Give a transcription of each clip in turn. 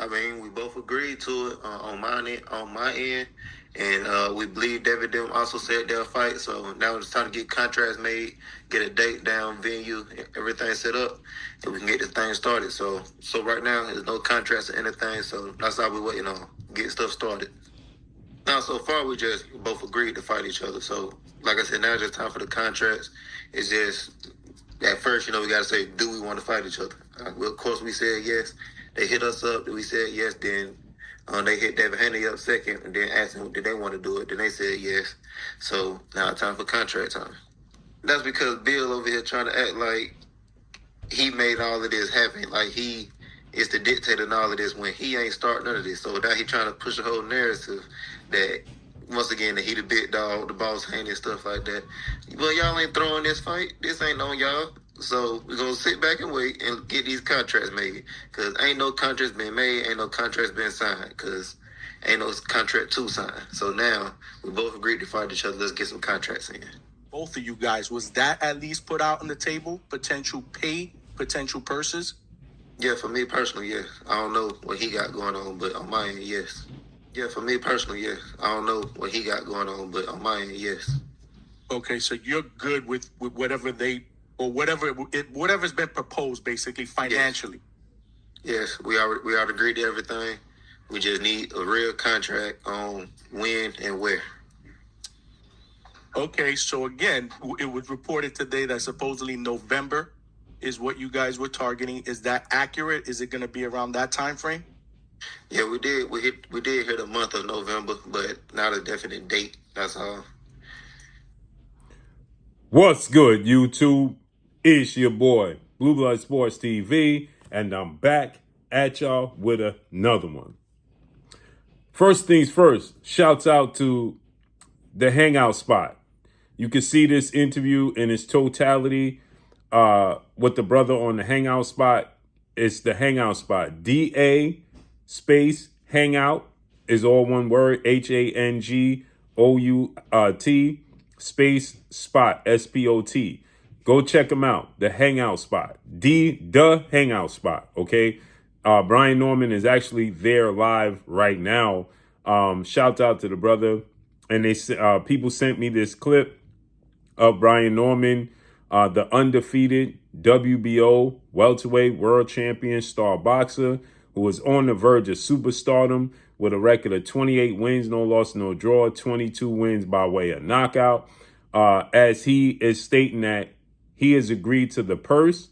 I mean, we both agreed to it on my end, and we believe David them also said they'll fight. So now it's time to get contracts made, get a date down, venue, everything set up, and we can get this thing started. So right now there's no contracts or anything. So that's all we're waiting on, get stuff started. Now, so far we just both agreed to fight each other. So like I said, now it's just time for the contracts. It's just at first, we got to say, do we want to fight each other? Well, of course, we said yes. They hit us up. We said yes. Then they hit David Haney up second, and then asked them, did they want to do it? Then they said yes. So now it's time for contract time. That's because Bill over here trying to act like he made all of this happen. Like he is the dictator in all of this when he ain't starting none of this. So now he trying to push a whole narrative that, once again, that he the big dog, the boss Haney and stuff like that. Well, y'all ain't throwing this fight. This ain't on y'all. So we're going to sit back and wait and get these contracts made. Because ain't no contracts been made, ain't no contracts been signed. Because ain't no contract to sign. So now we both agreed to fight each other. Let's get some contracts in. Both of you guys, was that at least put out on the table? Potential pay, potential purses? Yeah, for me personally, yes. I don't know what he got going on, but on my end, yes. Yeah, for me personally, yes. I don't know what he got going on, but on my end, yes. Okay, so you're good with whatever whatever's been proposed, basically financially. Yes, we already agreed to everything. We just need a real contract on when and where. Okay, so again, it was reported today that supposedly November is what you guys were targeting. Is that accurate? Is it going to be around that time frame? Yeah, we did. We did hit the month of November, but not a definite date. That's all. What's good, YouTube? It's your boy, Blue Blood Sports TV, and I'm back at y'all with another one. First things first, shouts out to the Hangout Spot. You can see this interview in its totality with the brother on the Hangout Spot. It's the Hangout Spot. DA space Hangout is all one word. HANGOUT space spot SPOT. Go check them out. The Hangout Spot. The Hangout Spot. Okay. Brian Norman is actually there live right now. Shout out to the brother. And they people sent me this clip of Brian Norman, the undefeated WBO welterweight world champion star boxer who was on the verge of superstardom with a record of 28 wins, no loss, no draw, 22 wins by way of knockout. As he is stating that he has agreed to the purse,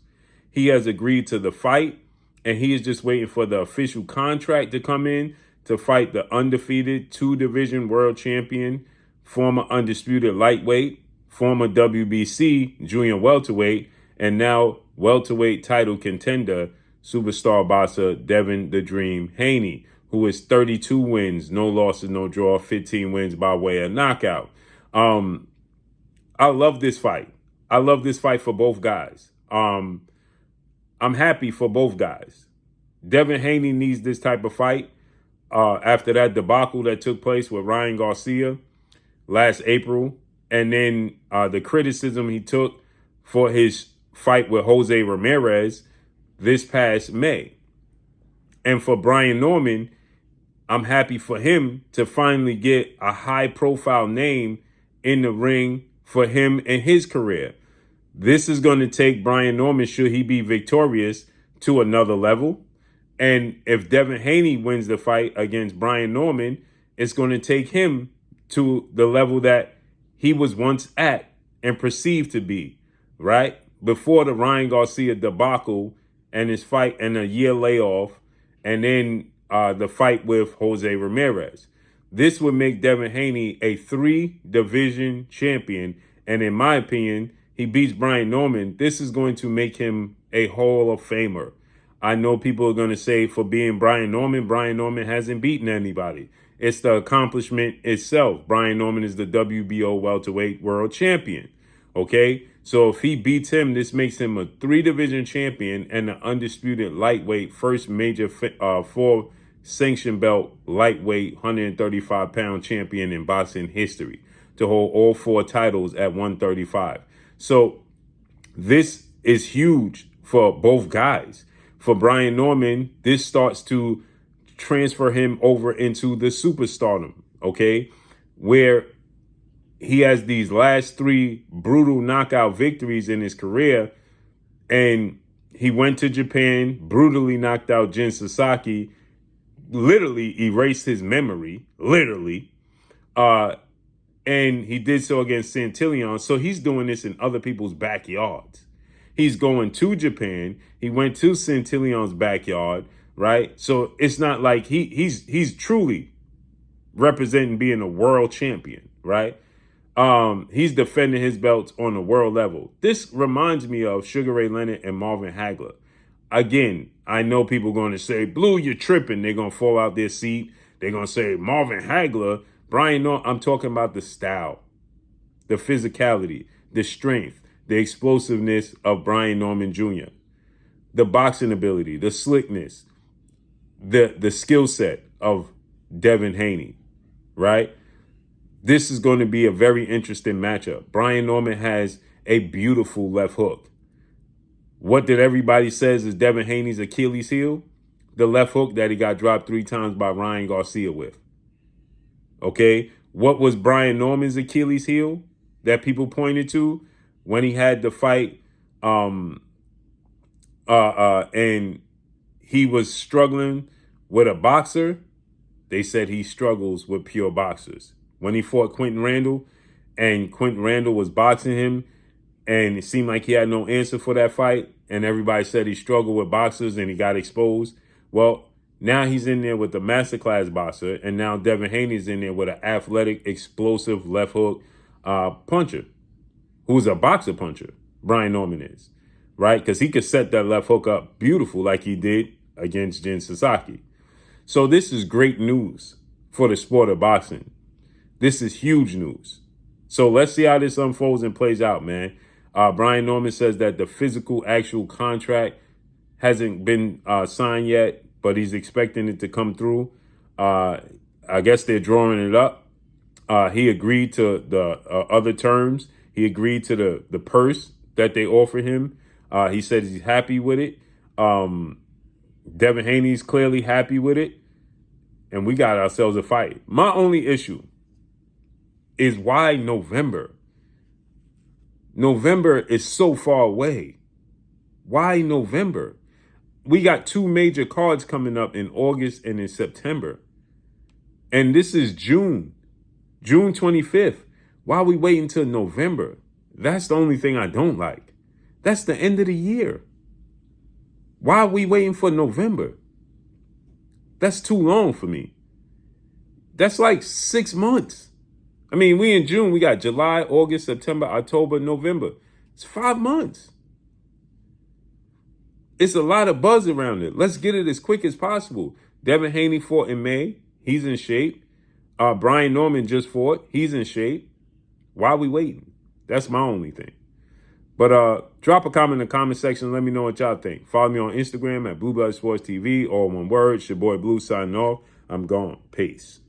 he has agreed to the fight, and he is just waiting for the official contract to come in to fight the undefeated two-division world champion, former undisputed lightweight, former WBC junior welterweight, and now welterweight title contender, superstar boxer Devin the Dream Haney, who is 32 wins, no losses, no draw, 15 wins by way of knockout. I love this fight. I love this fight for both guys. I'm happy for both guys. Devin Haney needs this type of fight after that debacle that took place with Ryan Garcia last April, and then the criticism he took for his fight with Jose Ramirez this past May. And for Brian Norman, I'm happy for him to finally get a high-profile name in the ring for him and his career. This is going to take Brian Norman, should he be victorious, to another level. And if Devin Haney wins the fight against Brian Norman, it's going to take him to the level that he was once at and perceived to be, right? Before the Ryan Garcia debacle and his fight and a year layoff, and then the fight with Jose Ramirez. This would make Devin Haney a 3-division champion. And in my opinion, he beats Brian Norman. This is going to make him a Hall of Famer. I know people are going to say for being Brian Norman hasn't beaten anybody. It's the accomplishment itself. Brian Norman is the WBO welterweight world champion. Okay, so if he beats him, this makes him a 3-division champion and an undisputed lightweight first major 4 sanction belt lightweight 135-pound champion in boxing history to hold all 4 titles at 135. So this is huge for both guys. For Brian Norman, this starts to transfer him over into the superstardom, okay? Where he has these last 3 brutal knockout victories in his career, and he went to Japan, brutally knocked out Jin Sasaki, literally erased his memory, literally. And he did so against Santillan. So he's doing this in other people's backyards. He's going to Japan. He went to Santillan's backyard, right? So it's not like he's truly representing being a world champion, right? He's defending his belts on the world level. This reminds me of Sugar Ray Leonard and Marvin Hagler. Again, I know people are going to say, Blue, you're tripping. They're going to fall out their seat. They're going to say, Marvin Hagler, Brian Norman. I'm talking about the style, the physicality, the strength, the explosiveness of Brian Norman Jr., the boxing ability, the slickness, the skill set of Devin Haney, right? This is going to be a very interesting matchup. Brian Norman has a beautiful left hook. What did everybody says is Devin Haney's Achilles heel? The left hook that he got dropped 3 times by Ryan Garcia with. Okay? What was Brian Norman's Achilles heel that people pointed to when he had the fight and he was struggling with a boxer? They said he struggles with pure boxers. When he fought Quentin Randall and Quentin Randall was boxing him and it seemed like he had no answer for that fight and everybody said he struggled with boxers and he got exposed. Well, now he's in there with the masterclass boxer, and now Devin Haney's in there with an athletic, explosive left hook puncher who's a boxer puncher. Brian Norman is, right? Because he could set that left hook up beautiful like he did against Jin Sasaki. So this is great news for the sport of boxing. This is huge news. So let's see how this unfolds and plays out, man. Brian Norman says that the physical actual contract hasn't been signed yet, but he's expecting it to come through. I guess they're drawing it up. He agreed to the other terms. He agreed to the purse that they offer him. He said he's happy with it. Devin Haney's clearly happy with it. And we got ourselves a fight. My only issue is why November? November is so far away. Why November? We got 2 major cards coming up in August and in September. And this is June 25th. Why are we waiting till November? That's the only thing I don't like. That's the end of the year. Why are we waiting for November? That's too long for me. That's like 6 months. I mean, we in June, we got July, August, September, October, November. It's 5 months. It's a lot of buzz around it. Let's get it as quick as possible. Devin Haney fought in May. He's in shape. Brian Norman just fought. He's in shape. Why are we waiting? That's my only thing. But drop a comment in the comment section. Let me know what y'all think. Follow me on Instagram at Blue Blood Sports TV. All one word. It's your boy Blue signing off. I'm gone. Peace.